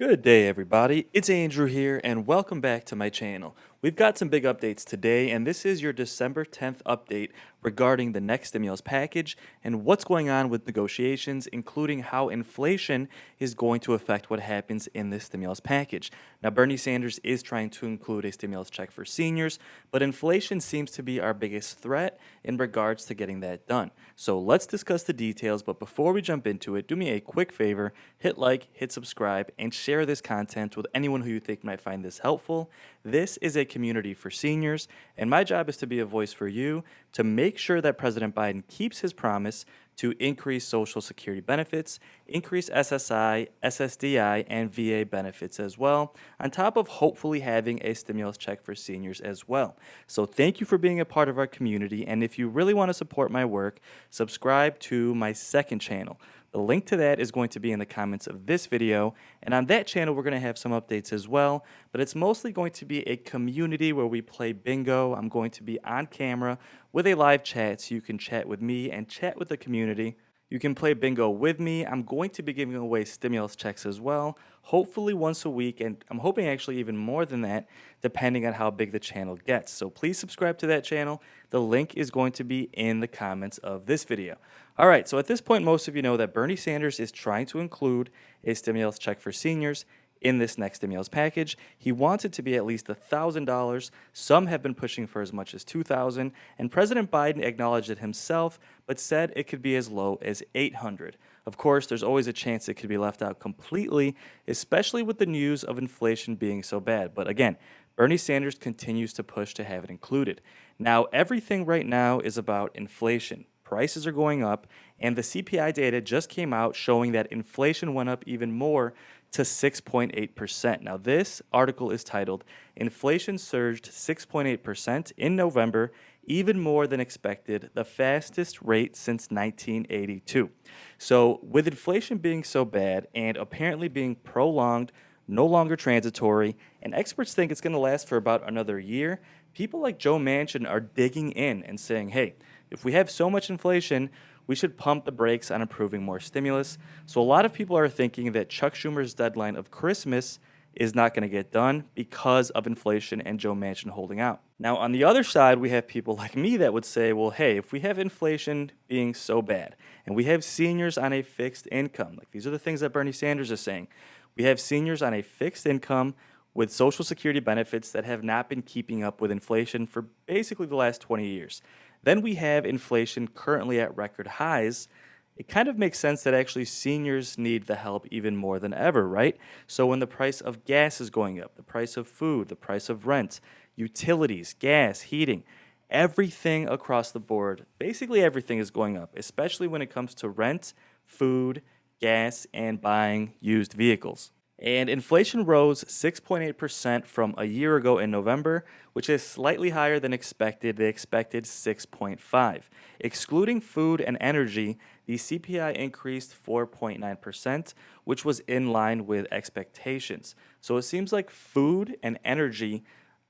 Good day, everybody. It's Andrew here, and welcome back to my channel. We've got some big updates today, and this is your December 10th update regarding the next stimulus package and what's going on with negotiations, including how inflation is going to affect what happens in this stimulus package. Now, Bernie Sanders is trying to include a stimulus check for seniors, but inflation seems to be our biggest threat in regards to getting that done. So let's discuss the details, but before we jump into it, do me a quick favor, hit like, hit subscribe, and share this content with anyone who you think might find this helpful. This is a community for seniors, and my job is to be a voice for you to make sure that President Biden keeps his promise to increase Social Security benefits, increase SSI, SSDI, and VA benefits as well, on top of hopefully having a stimulus check for seniors as well. So thank you for being a part of our community, and if you really want to support my work, subscribe to my second channel. The link to that is going to be in the comments of this video, and on that channel we're going to have some updates as well, but it's mostly going to be a community where we play bingo. I'm going to be on camera with a live chat so you can chat with me and chat with the community. You can play bingo with me. I'm going to be giving away stimulus checks as well, hopefully once a week, and I'm hoping actually even more than that, depending on how big the channel gets. So please subscribe to that channel. The link is going to be in the comments of this video. All right, so at this point, most of you know that Bernie Sanders is trying to include a stimulus check for seniors in this next stimulus package. He wants it to be at least $1,000. Some have been pushing for as much as $2,000, and President Biden acknowledged it himself, but said it could be as low as $800. Of course, there's always a chance it could be left out completely, especially with the news of inflation being so bad. But again, Bernie Sanders continues to push to have it included. Now, everything right now is about inflation. Prices are going up, and the CPI data just came out showing that inflation went up even more to 6.8%. Now, this article is titled, "Inflation Surged 6.8% in November, even more than expected, the fastest rate since 1982. So, with inflation being so bad and apparently being prolonged, no longer transitory, and experts think it's going to last for about another year, people like Joe Manchin are digging in and saying, hey, if we have so much inflation, we should pump the brakes on approving more stimulus. So a lot of people are thinking that Chuck Schumer's deadline of Christmas is not going to get done because of inflation and Joe Manchin holding out. Now, on the other side, we have people like me that would say, well, hey, if we have inflation being so bad and we have seniors on a fixed income, like these are the things that Bernie Sanders is saying, we have seniors on a fixed income with Social Security benefits that have not been keeping up with inflation for basically the last 20 years. Then we have inflation currently at record highs. It kind of makes sense that actually seniors need the help even more than ever, right? So when the price of gas is going up, the price of food, the price of rent, utilities, gas, heating, everything across the board, basically everything is going up, especially when it comes to rent, food, gas, and buying used vehicles. And inflation rose 6.8% from a year ago in November, which is slightly higher than expected. They expected 6.5. Excluding food and energy, the CPI increased 4.9%, which was in line with expectations. So it seems like food and energy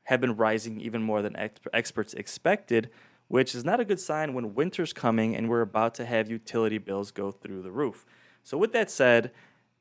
have been rising even more than experts expected, which is not a good sign when winter's coming and we're about to have utility bills go through the roof. So with that said,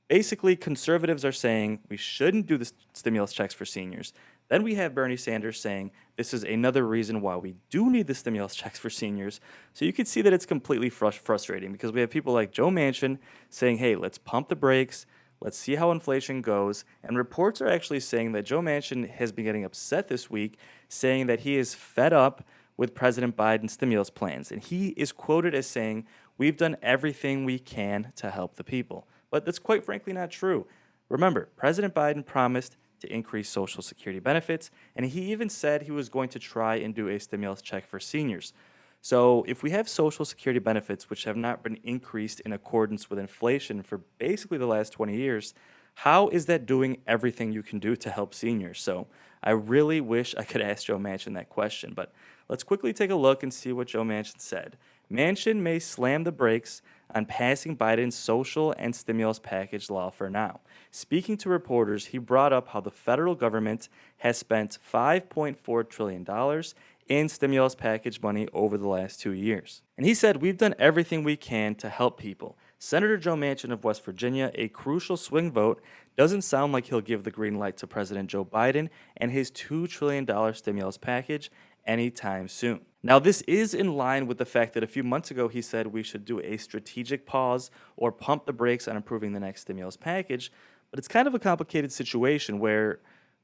basically, conservatives are saying we shouldn't do the stimulus checks for seniors. Then we have Bernie Sanders saying this is another reason why we do need the stimulus checks for seniors. So you can see that it's completely frustrating because we have people like Joe Manchin saying, hey, let's pump the brakes. Let's see how inflation goes. And reports are actually saying that Joe Manchin has been getting upset this week, saying that he is fed up with President Biden's stimulus plans. And he is quoted as saying, we've done everything we can to help the people. But that's quite frankly not true. Remember, President Biden promised to increase Social Security benefits, and he even said he was going to try and do a stimulus check for seniors. So if we have Social Security benefits which have not been increased in accordance with inflation for basically the last 20 years, how is that doing everything you can do to help seniors? So I really wish I could ask Joe Manchin that question, but let's quickly take a look and see what Joe Manchin said. Manchin may slam the brakes on passing Biden's social and stimulus package law for now. Speaking to reporters, he brought up how the federal government has spent $5.4 trillion in stimulus package money over the last 2 years. And he said, we've done everything we can to help people. Senator Joe Manchin of West Virginia, a crucial swing vote, doesn't sound like he'll give the green light to President Joe Biden and his $2 trillion stimulus package anytime soon. Now, this is in line with the fact that a few months ago he said we should do a strategic pause or pump the brakes on approving the next stimulus package, but it's kind of a complicated situation where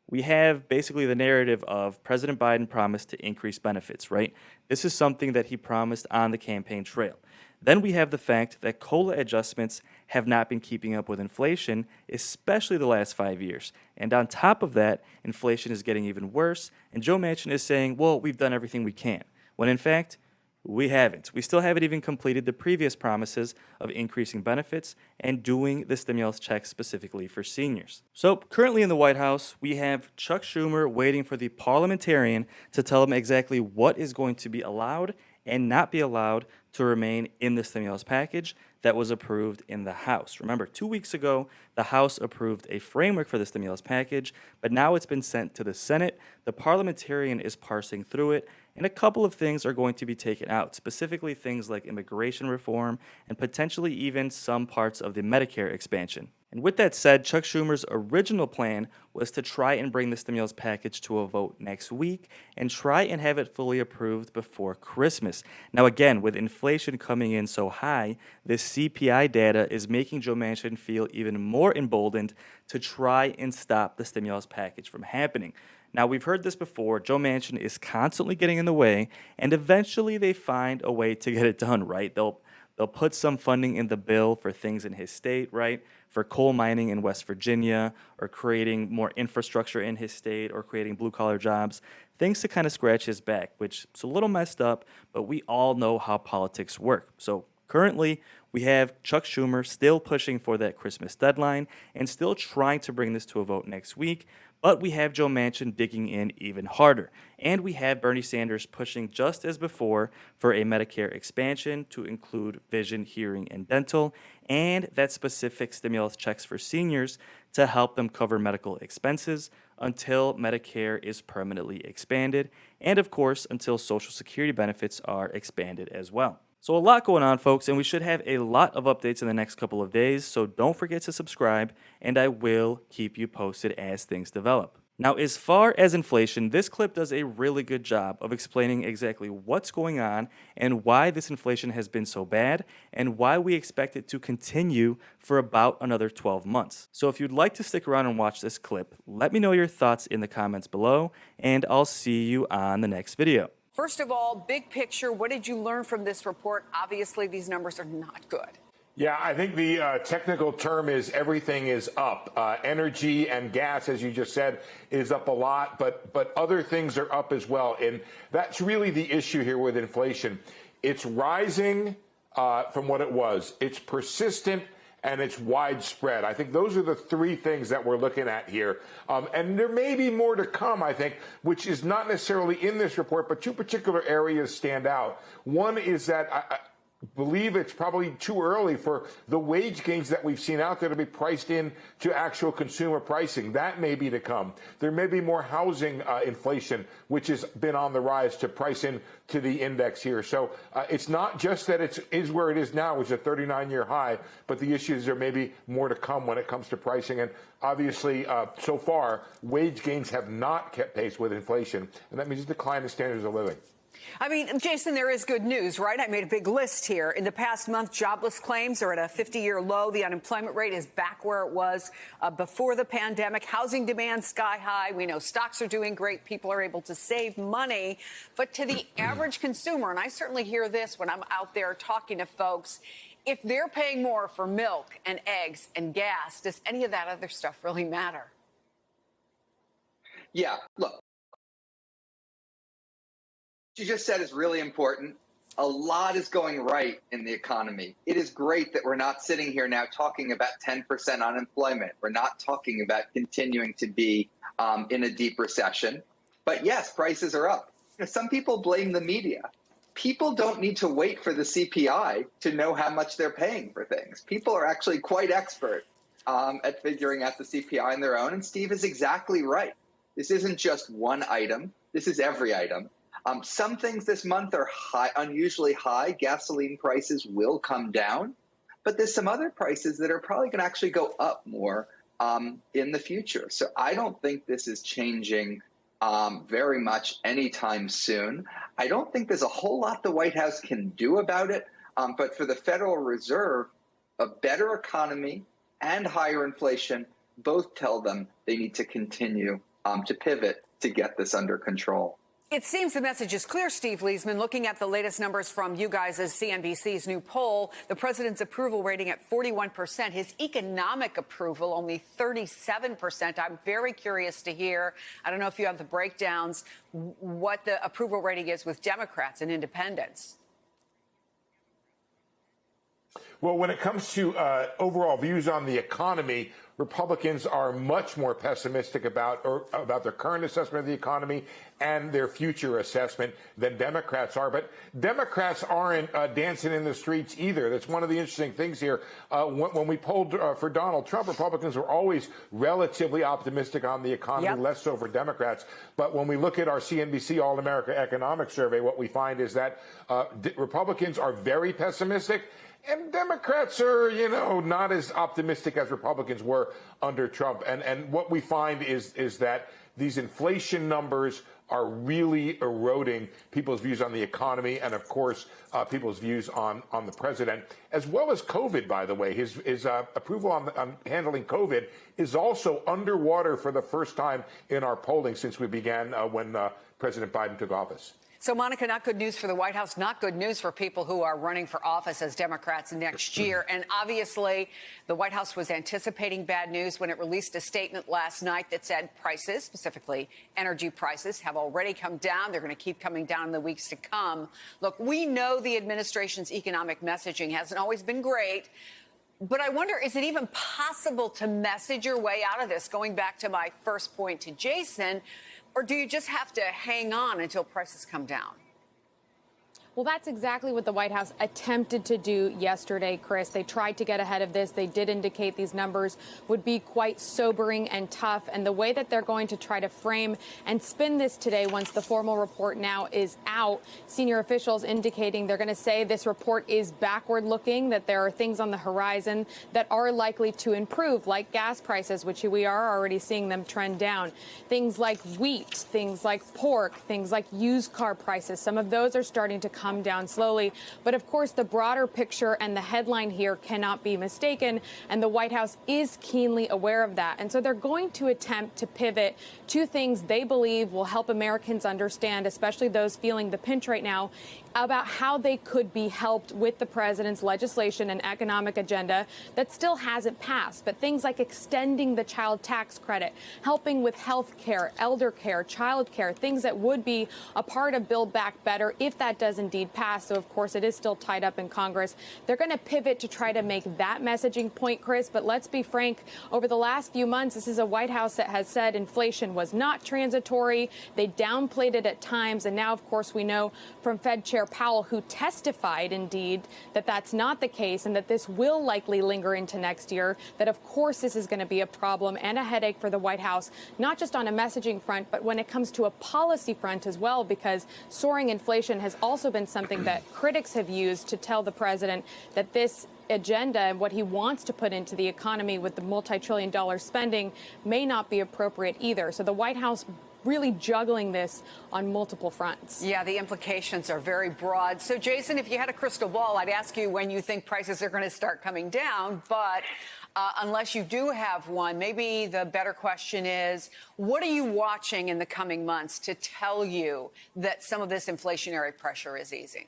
we have basically the narrative of President Biden promised to increase benefits, right? This is something that he promised on the campaign trail. Then we have the fact that COLA adjustments have not been keeping up with inflation, especially the last 5 years. And on top of that, inflation is getting even worse, and Joe Manchin is saying, well, we've done everything we can, when in fact, we haven't. We still haven't even completed the previous promises of increasing benefits and doing the stimulus checks specifically for seniors. So currently in the White House, we have Chuck Schumer waiting for the parliamentarian to tell him exactly what is going to be allowed and not be allowed to remain in the stimulus package that was approved in the House. Remember, 2 weeks ago, the House approved a framework for the stimulus package, but now it's been sent to the Senate. The parliamentarian is parsing through it, and a couple of things are going to be taken out, specifically things like immigration reform and potentially even some parts of the Medicare expansion. And with that said, Chuck Schumer's original plan was to try and bring the stimulus package to a vote next week and try and have it fully approved before Christmas. Now again, with inflation coming in so high, this CPI data is making Joe Manchin feel even more emboldened to try and stop the stimulus package from happening. Now, we've heard this before. Joe Manchin is constantly getting in the way, and eventually they find a way to get it done, right? They'll put some funding in the bill for things in his state, right? For coal mining in West Virginia, or creating more infrastructure in his state, or creating blue-collar jobs, things to kind of scratch his back, which is a little messed up, but we all know how politics work. So currently, we have Chuck Schumer still pushing for that Christmas deadline and still trying to bring this to a vote next week, but we have Joe Manchin digging in even harder. And we have Bernie Sanders pushing just as before for a Medicare expansion to include vision, hearing, and dental, and that specific stimulus checks for seniors to help them cover medical expenses until Medicare is permanently expanded, and of course, until Social Security benefits are expanded as well. So a lot going on, folks, and we should have a lot of updates in the next couple of days, so don't forget to subscribe, and I will keep you posted as things develop. Now, as far as inflation, this clip does a really good job of explaining exactly what's going on and why this inflation has been so bad and why we expect it to continue for about another 12 months. So if you'd like to stick around and watch this clip, let me know your thoughts in the comments below, and I'll see you on the next video. First of all, big picture, what did you learn from this report? Obviously, these numbers are not good. Yeah, I think the technical term is everything is up. Energy and gas, as you just said, is up a lot, but other things are up as well. And that's really the issue here with inflation. It's rising from what it was. It's persistent and it's widespread. I think those are the three things that we're looking at here. And there may be more to come, I think, which is not necessarily in this report, but two particular areas stand out. One is that I believe it's probably too early for the wage gains that we've seen out there to be priced in to actual consumer pricing. That may be to come. There may be more housing inflation, which has been on the rise to price in to the index here. So it's not just that it is where it is now, which is a 39-year high, but the issue is there may be more to come when it comes to pricing. And obviously, so far, wage gains have not kept pace with inflation, and that means a decline in standards of living. I mean, Jason, there is good news, right? I made a big list here. In the past month, jobless claims are at a 50-year low. The unemployment rate is back where it was before the pandemic. Housing demand sky high. We know stocks are doing great. People are able to save money. But to the average consumer, and I certainly hear this when I'm out there talking to folks, if they're paying more for milk and eggs and gas, does any of that other stuff really matter? Yeah, look. What you just said is really important. A lot is going right in the economy. It is great that we're not sitting here now talking about 10% unemployment. We're not talking about continuing to be in a deep recession. But yes, prices are up. You know, some people blame the media. People don't need to wait for the CPI to know how much they're paying for things. People are actually quite expert at figuring out the CPI on their own. And Steve is exactly right. This isn't just one item. This is every item. Some things this month are high, unusually high. Gasoline prices will come down. but there's some other prices that are probably going to actually go up more in the future. So I don't think this is changing very much anytime soon. I don't think there's a whole lot the White House can do about it. But for the Federal Reserve, a better economy and higher inflation both tell them they need to continue to pivot to get this under control. It seems the message is clear, Steve Leisman. Looking at the latest numbers from you guys as CNBC's new poll, the president's approval rating at 41%, his economic approval only 37%. I'm very curious to hear, I don't know if you have the breakdowns, what the approval rating is with Democrats and independents. Well, when it comes to overall views on the economy, Republicans are much more pessimistic about their current assessment of the economy and their future assessment than Democrats are. But Democrats aren't dancing in the streets either. That's one of the interesting things here. When we polled for Donald Trump, Republicans were always relatively optimistic on the economy, less so for Democrats. But when we look at our CNBC All-America Economic Survey, what we find is that Republicans are very pessimistic. And Democrats are, not as optimistic as Republicans were under Trump. And what we find is that these inflation numbers are really eroding people's views on the economy and, of course, people's views on the president, as well as COVID, by the way. His approval on handling COVID is also underwater for the first time in our polling since we began when President Biden took office. So, Monica, not good news for the White House, not good news for people who are running for office as Democrats next year. And obviously, the White House was anticipating bad news when it released a statement last night that said prices, specifically energy prices, have already come down. They're going to keep coming down in the weeks to come. Look, we know the administration's economic messaging hasn't always been great. But I wonder, is it even possible to message your way out of this? Going back to my first point to Jason, or do you just have to hang on until prices come down? Well, that's exactly what the White House attempted to do yesterday, Chris. They tried to get ahead of this. They did indicate these numbers would be quite sobering and tough. And the way that they're going to try to frame and spin this today, once the formal report now is out, senior officials indicating they're going to say this report is backward looking, that there are things on the horizon that are likely to improve, like gas prices, which we are already seeing them trend down. Things like wheat, things like pork, things like used car prices. Some of those are starting to come down slowly. But of course, the broader picture and the headline here cannot be mistaken. And the White House is keenly aware of that. And so they're going to attempt to pivot to things they believe will help Americans understand, especially those feeling the pinch right now, about how they could be helped with the president's legislation and economic agenda that still hasn't passed. But things like extending the child tax credit, helping with health care, elder care, child care, things that would be a part of Build Back Better if that does indeed pass. So, of course, it is still tied up in Congress. They're going to pivot to try to make that messaging point, Chris. But let's be frank, over the last few months, this is a White House that has said inflation was not transitory. They downplayed it at times. And now, of course, we know from Fed Chair Powell, who testified, indeed, that that's not the case and that this will likely linger into next year, that, of course, this is going to be a problem and a headache for the White House, not just on a messaging front, but when it comes to a policy front as well, because soaring inflation has also been something that critics have used to tell the president that this agenda and what he wants to put into the economy with the multi-trillion-dollar spending may not be appropriate either. So the White House really juggling this on multiple fronts. Yeah, the implications are very broad. So, Jason, if you had a crystal ball, I'd ask you when you think prices are going to start coming down. But unless you do have one, maybe the better question is, what are you watching in the coming months to tell you that some of this inflationary pressure is easing?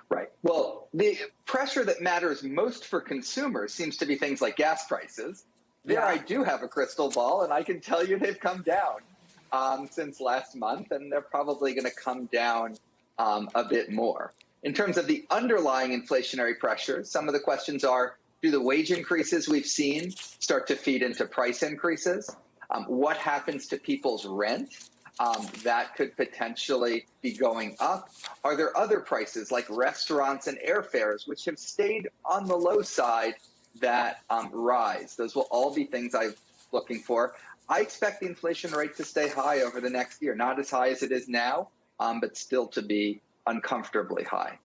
Right. Well, the pressure that matters most for consumers seems to be things like gas prices. There, I do have a crystal ball, and I can tell you they've come down since last month, and they're probably going to come down a bit more. In terms of the underlying inflationary pressures, some of the questions are, do the wage increases we've seen start to feed into price increases? What happens to people's rent? That could potentially be going up. Are there other prices like restaurants and airfares, which have stayed on the low side, that rise? Those will all be things I'm looking for. I expect the inflation rate to stay high over the next year, not as high as it is now, but still to be uncomfortably high.